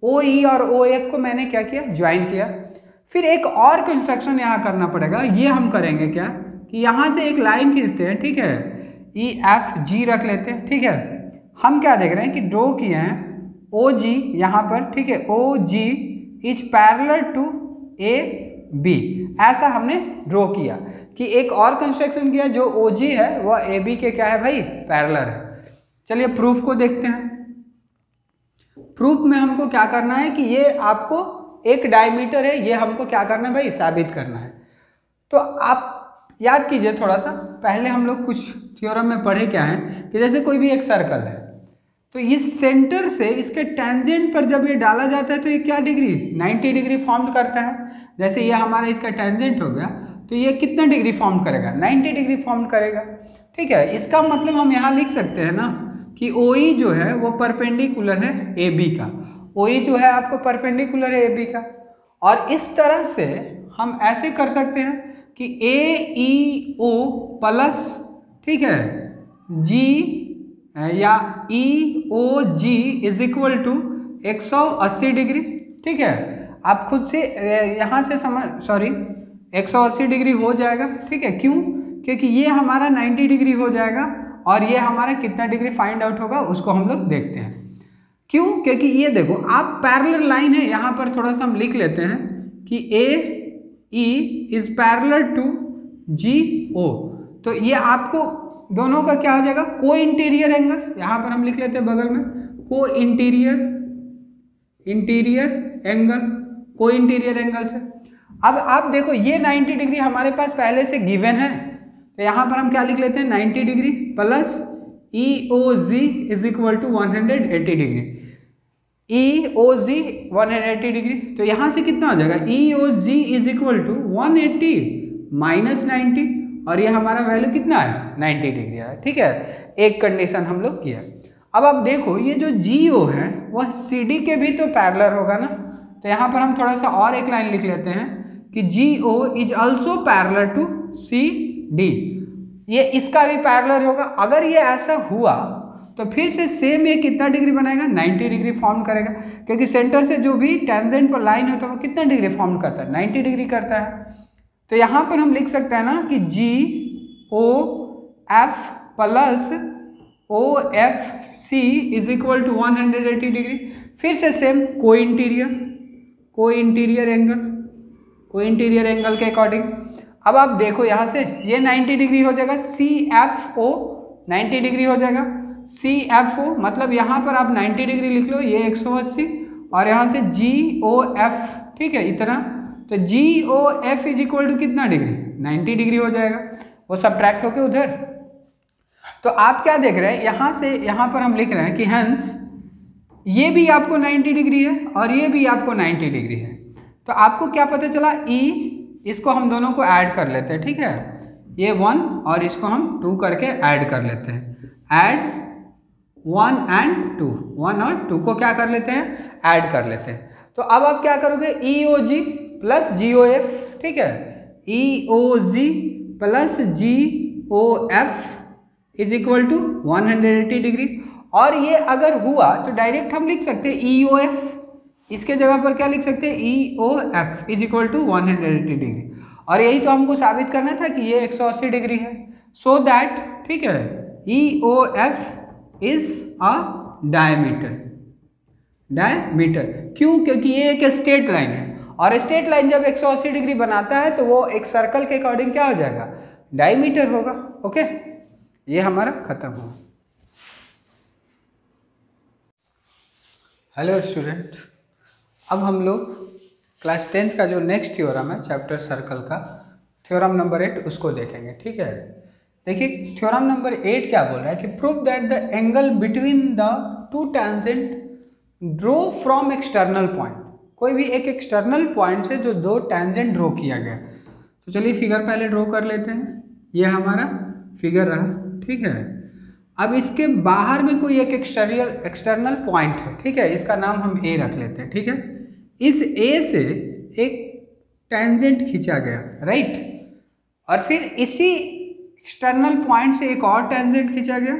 OE और OF को मैंने क्या किया? ज्वाइन किया। फिर एक और कंस्ट्रक्शन यहाँ करना पड़ेगा, ये हम करेंगे क्या कि यहाँ से एक लाइन खींचते हैं, ठीक है, EFG रख लेते हैं, ठीक है। हम क्या देख रहे हैं कि ड्रॉ किए हैं OG यहाँ पर, ठीक है, OG is parallel to AB, ऐसा हमने ड्रॉ किया कि एक और कंस्ट्रक्शन किया जो OG है वह AB के क्या है भाई? पैरेलल है। चलिए प्रूफ को देखते हैं। प्रूफ में हमको क्या करना है कि ये आपको एक डायमीटर है, ये हमको क्या करना है भाई? साबित करना है। तो आप याद कीजिए थोड़ा सा, पहले हम लोग कुछ थ्योरम में पढ़े क्या है कि जैसे कोई भी एक सर्कल है, तो इस सेंटर से इसके टेंजेंट पर जब ये डाला जाता है तो ये क्या डिग्री? 90 डिग्री फॉर्म करता है। जैसे ये हमारा इसका टेंजेंट हो गया, तो ये कितना डिग्री फॉर्म करेगा? 90 डिग्री फॉर्म करेगा, ठीक है। इसका मतलब हम यहाँ लिख सकते हैं ना कि OE जो है वो परपेंडिकुलर है AB का। OE जो है आपको परपेंडिकुलर है AB का। और इस तरह से हम ऐसे कर सकते हैं कि AEO प्लस, ठीक है, G या EOG is equal to 180 degree, ठीक है। आप खुद से यहाँ से 180 डिग्री हो जाएगा, ठीक है। क्यों? क्योंकि ये हमारा 90 डिग्री हो जाएगा और ये हमारा कितना डिग्री फाइंड आउट होगा उसको हम लोग देखते हैं। क्यों? क्योंकि ये देखो आप पैरेलल लाइन है, यहाँ पर थोड़ा सा हम लिख लेते हैं कि AE is parallel to GO, तो ये आपको दोनों का क्या हो जाएगा? को इंटीरियर एंगल, यहाँ पर हम लिख लेते हैं बगल में को इंटीरियर एंगल से। अब आप देखो ये 90 डिग्री हमारे पास पहले से गिवन है, तो यहाँ पर हम क्या लिख लेते हैं? 90 degree plus EOG is equal to 180 degree. E O G 180 degree, तो यहाँ से कितना हो जाएगा E O G is equal to 180 minus 90, और ये हमारा वैल्यू कितना है 90 डिग्री है। ठीक है, एक कंडीशन हम लोग किया। अब आप देखो ये जो जी ओ है वह सी डी के भी तो पैरेलल होगा ना, तो यहाँ पर हम थोड़ा सा और एक लाइन लिख लेते हैं कि G O is also parallel to C D, ये इसका भी पैरेलल होगा। अगर ये ऐसा हुआ तो फिर से सेम ये कितना डिग्री बनाएगा 90 डिग्री फॉर्म करेगा, क्योंकि सेंटर से जो भी टेंजेंट पर लाइन होता है वो कितना डिग्री फॉर्म करता है 90 डिग्री करता है। तो यहाँ पर हम लिख सकते हैं ना कि G O F plus O F C is equal to 180 degree. फिर से सेम को इंटीरियर एंगल के अकॉर्डिंग। अब आप देखो यहाँ से ये 90 डिग्री हो जाएगा, सी एफ ओ 90 डिग्री हो जाएगा, सी एफ ओ मतलब यहाँ पर आप 90 डिग्री लिख लो, ये 180, और यहाँ से जी ओ एफ, ठीक है इतना, तो G O F is equal to कितना डिग्री 90 डिग्री हो जाएगा, वो सब्ट्रैक्ट होके उधर। तो आप क्या देख रहे हैं यहाँ से यहाँ पर हम लिख रहे हैं कि हंस ये भी आपको 90 डिग्री है और ये भी आपको 90 डिग्री है। तो आपको क्या पता चला ई, इसको हम दोनों को ऐड कर लेते हैं, ठीक है, ये 1 और इसको हम 2 करके ऐड कर लेते हैं, ऐड 1 and 2, 1 और 2 को क्या कर लेते हैं ऐड कर लेते हैं। तो अब आप क्या करोगे ई O G plus G O F, ठीक है, E O G plus G O F is equal to 180 degree. और ये अगर हुआ तो डायरेक्ट हम लिख सकते हैं ई ओ एफ, इसके जगह पर क्या लिख सकते हैं E O F is equal to 180 degree. और यही तो हमको साबित करना था कि ये 180 डिग्री है, सो दैट, ठीक है, E O F is a diameter. क्यों? क्योंकि ये एक स्ट्रेट लाइन है, और स्ट्रेट लाइन जब 180 डिग्री बनाता है तो वो एक सर्कल के अकॉर्डिंग क्या हो जाएगा डायमीटर होगा। ओके, ये हमारा खत्म हुआ। हेलो स्टूडेंट, अब हम लोग क्लास 10th का जो नेक्स्ट थ्योरम है चैप्टर सर्कल का, थ्योरम नंबर 8 उसको देखेंगे। ठीक है, देखिए थ्योरम नंबर 8 क्या बोल रहा है कि prove that the angle between the two tangent draw from external point. कोई भी एक एक्सटर्नल पॉइंट से जो दो टेंजेंट ड्रॉ किया गया। तो चलिए फिगर पहले ड्रॉ कर लेते हैं, ये हमारा फिगर रहा। ठीक है, अब इसके बाहर में कोई एक एक्सटर्नल पॉइंट है, ठीक है, इसका नाम हम ए रख लेते हैं। ठीक है, इस ए से एक टेंजेंट खींचा गया, राइट, और फिर इसी एक्सटर्नल पॉइंट से एक और टेंजेंट खींचा गया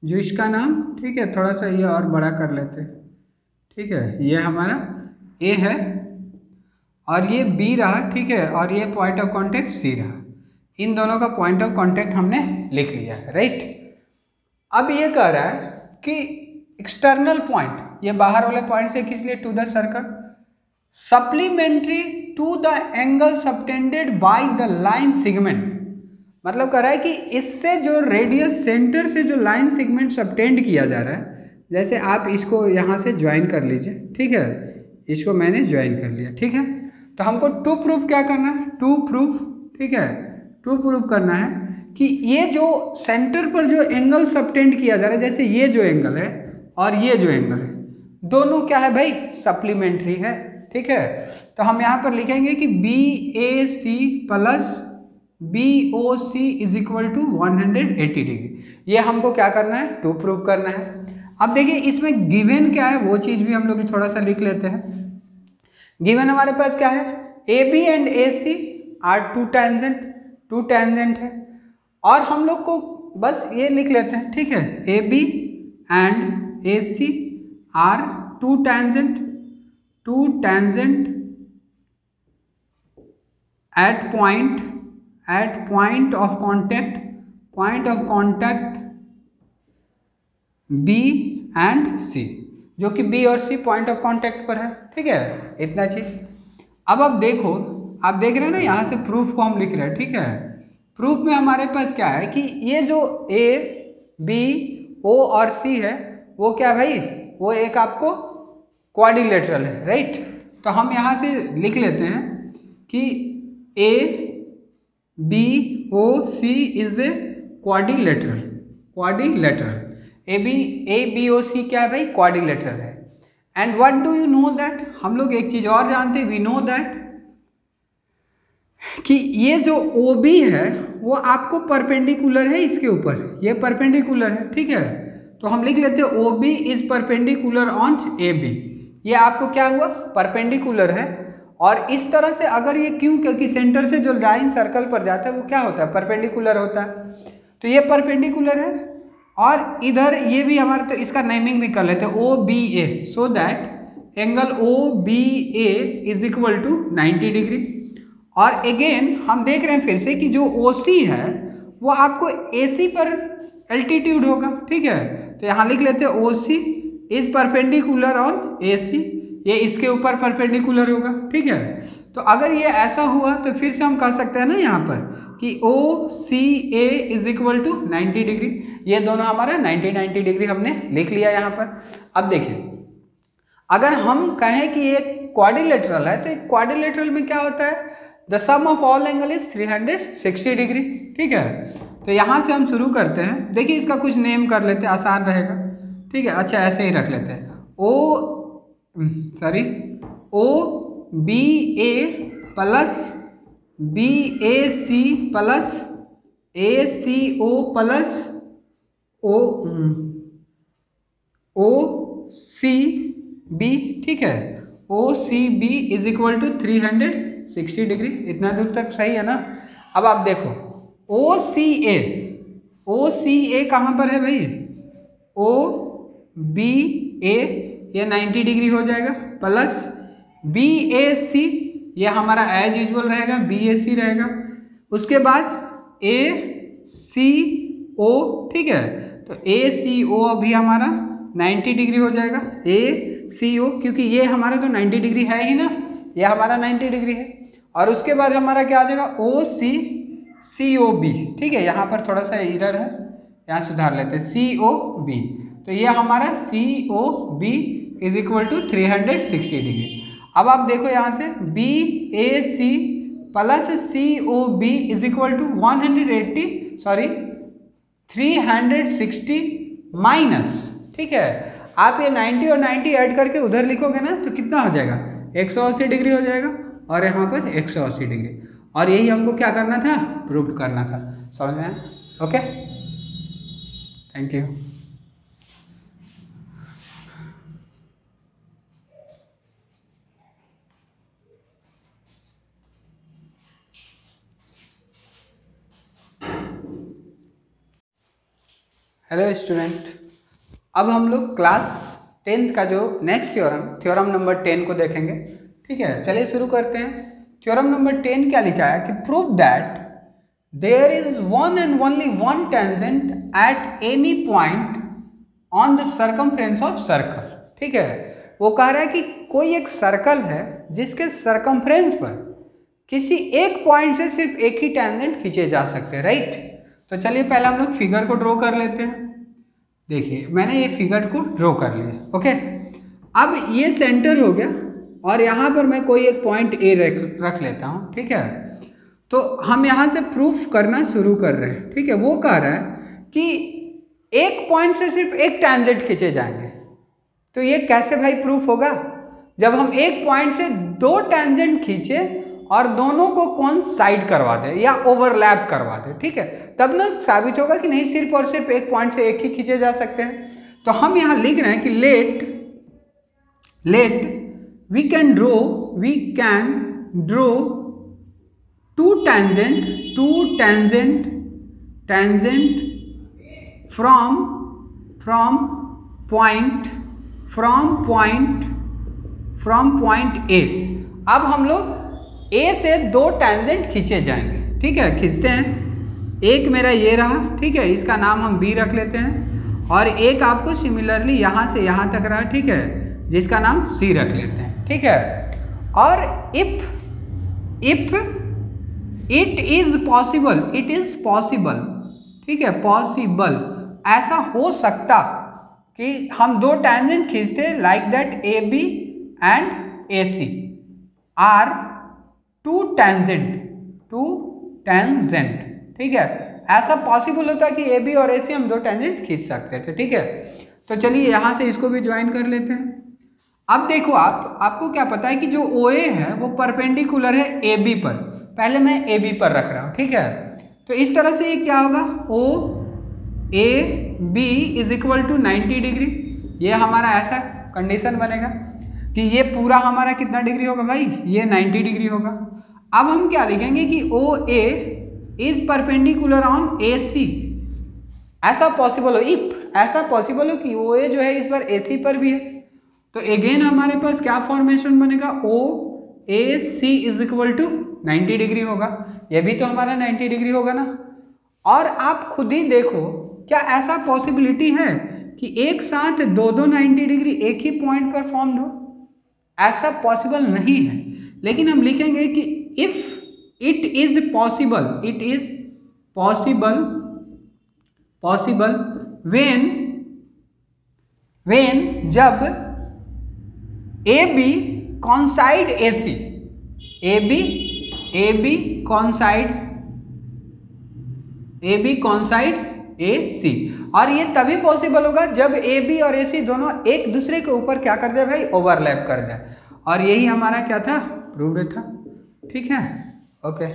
जो इसका नाम, ठीक है, थोड़ा सा ये और बड़ा कर लेते हैं। ठीक है, ये हमारा ए है और ये बी रहा, ठीक है, और ये पॉइंट ऑफ कांटेक्ट सी रहा। इन दोनों का पॉइंट ऑफ कांटेक्ट हमने लिख लिया है, राइट। अब ये कह रहा है कि एक्सटर्नल पॉइंट, ये बाहर वाले पॉइंट से खींच लिए to the circle, supplementary to the angle subtended by the line segment. मतलब कह रहा है कि इससे जो रेडियस सेंटर से जो लाइन सेगमेंट सबटेंड किया जा रहा है, जैसे आप इसको यहाँ से ज्वाइन कर लीजिए, ठीक है, इसको मैंने ज्वाइन कर लिया। ठीक है, तो हमको टू प्रूफ क्या करना है, टू प्रूफ, ठीक है, टू प्रूफ करना है कि ये जो सेंटर पर जो एंगल सबटेंड किया जा रहा है, जैसे ये जो एंगल है और ये जो एंगल है, दोनों क्या है भाई सप्लीमेंट्री है। ठीक है, तो हम यहाँ पर लिखेंगे कि B A C plus B O C is equal to 180 degree. ये हमको क्या करना है, टू प्रूफ करना है। अब देखिए इसमें गिवन क्या है वो चीज़ भी हम लोग थोड़ा सा लिख लेते हैं। गिवन हमारे पास क्या है, A B and A C are two tangent है, और हम लोग को बस ये लिख लेते हैं। ठीक है, A B and A C are two tangent at point of contact B and C, जो कि बी और सी पॉइंट ऑफ कांटेक्ट पर है। ठीक है, इतना चीज। अब आप देखो, आप देख रहे हैं ना, यहाँ से प्रूफ को हम लिख रहे हैं। ठीक है, प्रूफ में हमारे पास क्या है कि ये जो ए बी ओ और सी है वो क्या भाई, वो एक आपको क्वाड्रिलेटरल है, राइट। तो हम यहाँ से लिख लेते हैं कि A B O C is a quadrilateral. A B O C क्या है भाई, क्वाड्रिलेटरल है। And what do you know that, हम लोग एक चीज और जानते हैं, वी नो दैट कि ये जो OB है वो आपको परपेंडिकुलर है इसके ऊपर, ये परपेंडिकुलर है, ठीक है। तो हम लिख लेते हैं OB is perpendicular on AB, ये आपको क्या हुआ, परपेंडिकुलर है। और इस तरह से अगर ये क्यों, क्योंकि सेंटर से जो लाइन सर्कल पर जाता है वो क्या होता है, परपेंडिकुलर होता है। तो ये परपेंडिकुलर है और इधर ये भी हमारा, तो इसका नेमिंग भी कर लेते हैं OBA, so that angle OBA is equal to 90 degree. और अगेन हम देख रहे हैं फिर से कि जो OC है वो आपको AC पर एल्टीट्यूड होगा, ठीक है। तो यहाँ लिख लेते हैं OC is perpendicular on AC, ये इसके ऊपर परपेंडिकुलर होगा, ठीक है। तो अगर ये ऐसा हुआ तो फिर से हम कह सकते हैं ना यहाँ पर कि OCA is equal to 90 degree, ये दोनों हमारा 90 डिग्री हमने लिख लिया यहाँ पर। अब देखिए अगर हम कहें कि ये क्वाड्रिलेटरल है तो एक क्वाड्रिलेटरल में क्या होता है, the sum of all angle is 360 degree, ठीक है। तो यहाँ से हम शुरू करते हैं, देखिए इसका कुछ नेम कर लेते हैं, आसान रहेगा, ठीक है। अच्छा ऐसे ही रख लेते हैं OBA plus BAC plus ACO plus OCB, ठीक है। OCB is equal to 360 degree, इतना दूर तक सही है ना। अब आप देखो OCA कहाँ पर है भाई, OBA ये 90 डिग्री हो जाएगा, प्लस BAC ये हमारा एज यूजुअल रहेगा, BAC रहेगा। उसके बाद ACO, ठीक है। तो ACO भी हमारा 90 डिग्री हो जाएगा, ACO, क्योंकि ये हमारा तो 90 डिग्री है ही ना, ये हमारा 90 डिग्री है। और उसके बाद हमारा क्या आ जाएगा OCCOB, ठीक है। यहाँ पर थोड़ा सा एरर है, यहाँ सुधार लेते हैं, COB। तो ये हमारा COB is equal to 360 degree. अब आप देखो यहाँ से BAC plus COB is equal to 360 minus, ठीक है। आप ये 90 और 90 ऐड करके उधर लिखोगे ना तो कितना हो जाएगा, 180 डिग्री हो जाएगा, और यहाँ पर 180 डिग्री। और यही हमको क्या करना था, प्रूव करना था, समझ में आया? Okay, thank you. Hello student, अब हम लोग क्लास 10th का जो नेक्स्ट थ्योरम नंबर 10 को देखेंगे, ठीक है। चलिए शुरू करते हैं। थ्योरम नंबर 10 क्या लिखा है कि prove that there is one and only one tangent at any point on the circumference of circle, ठीक है। वो कह रहा है कि कोई एक सर्कल है जिसके सर्कमफ्रेंस पर किसी एक पॉइंट से सिर्फ एक ही टेंजेंट खींचे जा सकते हैं, राइट। तो चलिए पहले हम लोग फिगर को ड्रॉ कर लेते हैं। देखिए मैंने ये फिगर को ड्रॉ कर लिया, ओके। अब ये सेंटर हो गया और यहाँ पर मैं कोई एक पॉइंट A रख लेता हूँ, ठीक है। तो हम यहाँ से प्रूफ करना शुरू कर रहे हैं, ठीक है। वो कह रहा है कि एक पॉइंट से सिर्फ एक टेंजेंट खींचे जाएंगे। तो ये कैसे भाई प्रूफ होगा, जब हम एक पॉइंट से दो टेंजेंट खींचे और दोनों को कोइंसाइड करवा दे या ओवरलैप करवा दे, ठीक है, तब ना साबित होगा कि नहीं सिर्फ और सिर्फ एक पॉइंट से एक ही खींचे जा सकते हैं। तो हम यहाँ लिख रहे हैं कि let we can draw two tangent from point A। अब हम लोग A से दो टेंजेंट खींचे जाएंगे, ठीक है। खींचते हैं, एक मेरा ये रहा, ठीक है, इसका नाम हम B रख लेते हैं, और एक आपको सिमिलरली यहाँ से यहाँ तक रहा, ठीक है, जिसका नाम C रख लेते हैं, ठीक है। और इफ इट इज पॉसिबल, ठीक है, पॉसिबल, ऐसा हो सकता कि हम दो टेंजेंट खींचते like that AB and AC are two tangent, ठीक है। ऐसा पॉसिबल होता है कि AB और AC हम दो टेंजेंट खींच सकते थे, ठीक है। तो चलिए यहाँ से इसको भी ज्वाइन कर लेते हैं। अब देखो आपको क्या पता है कि जो OA है वो परपेंडिकुलर है AB पर, पहले मैं AB पर रख रहा हूँ, ठीक है। तो इस तरह से ये क्या होगा, OAB is equal to 90 degree. ये हमारा ऐसा कंडीशन बनेगा कि ये पूरा हमारा कितना डिग्री होगा भाई, ये 90 डिग्री होगा। अब हम क्या लिखेंगे कि OA is perpendicular on AC। ऐसा पॉसिबल हो, इफ ऐसा पॉसिबल हो कि OA जो है इस बार AC पर भी है, तो अगेन हमारे पास क्या फॉर्मेशन बनेगा, OAC is equal to 90 degree होगा। ये भी तो हमारा 90 डिग्री होगा ना। और आप खुद ही देखो, क्या ऐसा पॉसिबिलिटी है कि एक साथ दो 90 डिग्री एक ही पॉइंट पर फॉर्म्ड हो? ऐसा पॉसिबल नहीं है। लेकिन हम लिखेंगे कि if it is possible, it is possible when जब AB coincide AC, AB coincide AC। और ये तभी पॉसिबल होगा जब AB और AC दोनों एक दूसरे के ऊपर क्या कर जाए भाई, ओवरलैप कर जाए। और यही हमारा क्या था, प्रूव्ड था, ठीक है, ओके।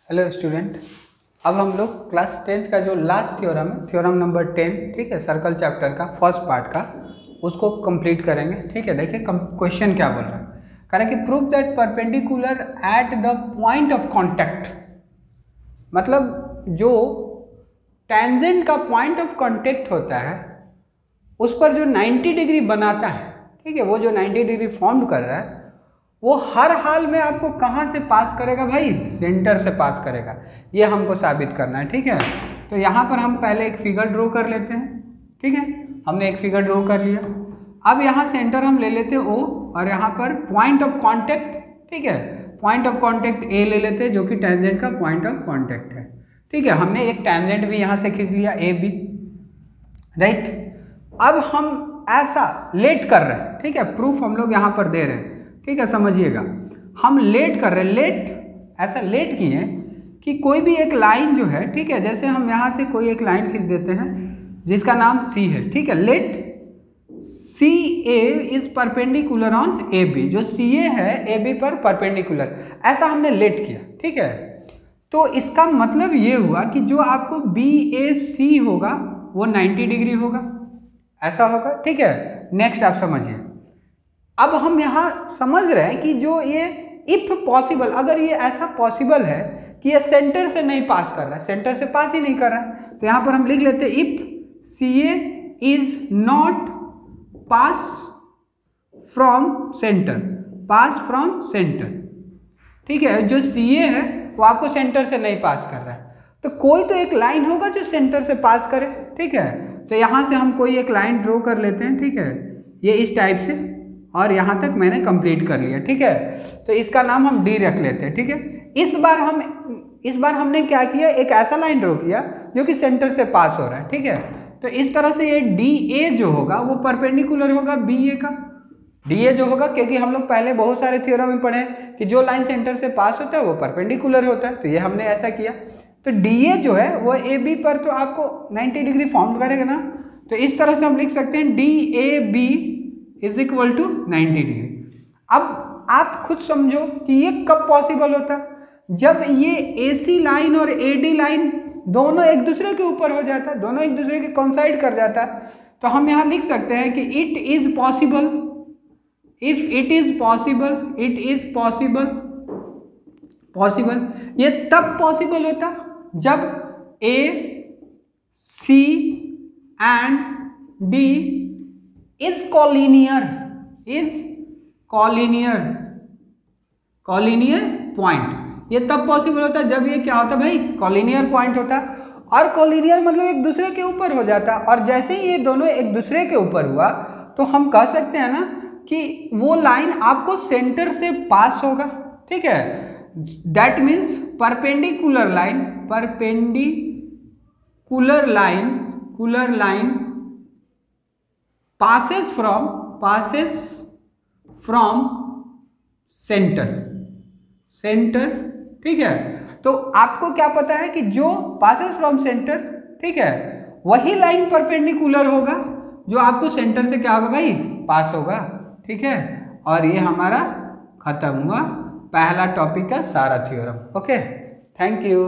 हेलो स्टूडेंट, अब हम लोग क्लास 10th का जो लास्ट थ्योरम है, थ्योरम नंबर 10, ठीक है, सर्कल चैप्टर का फर्स्ट पार्ट का, उसको कंप्लीट करेंगे, ठीक है। देखिए क्वेश्चन क्या बोल रहा है, कह रहा है कि prove that perpendicular at the point of contact. मतलब जो टेंजेंट का पॉइंट ऑफ कांटेक्ट होता है उस पर जो 90 डिग्री बनाता है, ठीक है, वो जो 90 डिग्री फॉर्म कर रहा है वो हर हाल में आपको कहाँ से पास करेगा भाई, सेंटर से पास करेगा। ये हमको साबित करना है, ठीक है। तो यहाँ पर हम पहले एक फिगर ड्रॉ कर लेते हैं, ठीक है। हमने एक फिगर ड्रॉ कर लिया। अब यहाँ सेंटर हम ले लेते हैं O, और यहाँ पर पॉइंट ऑफ कांटेक्ट, ठीक है, पॉइंट ऑफ कांटेक्ट A ले लेते हैं जो कि टेंजेंट का पॉइंट ऑफ कांटेक्ट है, ठीक है। हमने एक टेंजेंट भी यहाँ से खींच लिया AB, राइट। अब हम ऐसा लेट कर रहे हैं, ठीक है, प्रूफ हम लोग यहाँ पर दे रहे हैं, ठीक है, समझिएगा। हम लेट कर रहे हैं, लेट ऐसा लेट किए कि कोई भी एक लाइन जो है, ठीक है, जैसे हम यहाँ से कोई एक लाइन खींच देते हैं जिसका नाम C है, ठीक है। Let CA is perpendicular on AB, जो CA है AB पर परपेंडिकुलर, ऐसा हमने लेट किया, ठीक है। तो इसका मतलब ये हुआ कि जो आपको BAC होगा वो 90 डिग्री होगा, ऐसा होगा, ठीक है। नेक्स्ट आप समझिए। अब हम यहाँ समझ रहे हैं कि जो ये इफ पॉसिबल, अगर ये ऐसा पॉसिबल है कि ये सेंटर से नहीं पास कर रहा है, सेंटर से पास ही नहीं कर रहा है, तो यहाँ पर हम लिख लेते हैं if CA is not pass from centre, pass from centre, ठीक है। जो CA है वो आपको सेंटर से नहीं पास कर रहा है, तो कोई तो एक लाइन होगा जो सेंटर से पास करे, ठीक है। तो यहाँ से हम कोई एक लाइन ड्रॉ कर लेते हैं, ठीक है, ये इस टाइप से, और यहाँ तक मैंने कंप्लीट कर लिया, ठीक है। तो इसका नाम हम D रख लेते हैं, ठीक है। इस बार हमने क्या किया, एक ऐसा लाइन ड्रॉ किया जो कि सेंटर से पास हो रहा है, ठीक है। तो इस तरह से ये DA जो होगा वो परपेंडिकुलर होगा BA का, DA जो होगा, क्योंकि हम लोग पहले बहुत सारे थ्योरम में पढ़े कि जो लाइन सेंटर से पास होता है वो परपेंडिकुलर होता है, तो ये हमने ऐसा किया। तो DA जो है वो AB पर तो आपको 90 डिग्री फॉर्म करेगा ना, तो इस तरह से हम लिख सकते हैं DAB is equal to 90 degree. अब आप खुद समझो कि ये कब पॉसिबल होता है, जब ये AC लाइन और AD लाइन दोनों एक दूसरे के ऊपर हो जाता है, दोनों एक दूसरे के कोइंसाइड कर जाता है। तो हम यहाँ लिख सकते हैं कि it is possible, if it is possible, it is possible, ये तब पॉसिबल होता जब A, C and D is collinear, collinear point. ये तब पॉसिबल होता है जब ये क्या होता है भाई, कॉलिनियर पॉइंट होता है। और कॉलिनियर मतलब एक दूसरे के ऊपर हो जाता है, और जैसे ही ये दोनों एक दूसरे के ऊपर हुआ तो हम कह सकते हैं ना कि वो लाइन आपको सेंटर से पास होगा, ठीक है। That means perpendicular line passes from center, ठीक है। तो आपको क्या पता है कि जो पासेस फ्रॉम सेंटर, ठीक है, वही लाइन परपेंडिकुलर होगा जो आपको सेंटर से क्या होगा भाई, पास होगा, ठीक है। और ये हमारा खत्म हुआ पहला टॉपिक का सारा थ्योरम। Okay, thank you.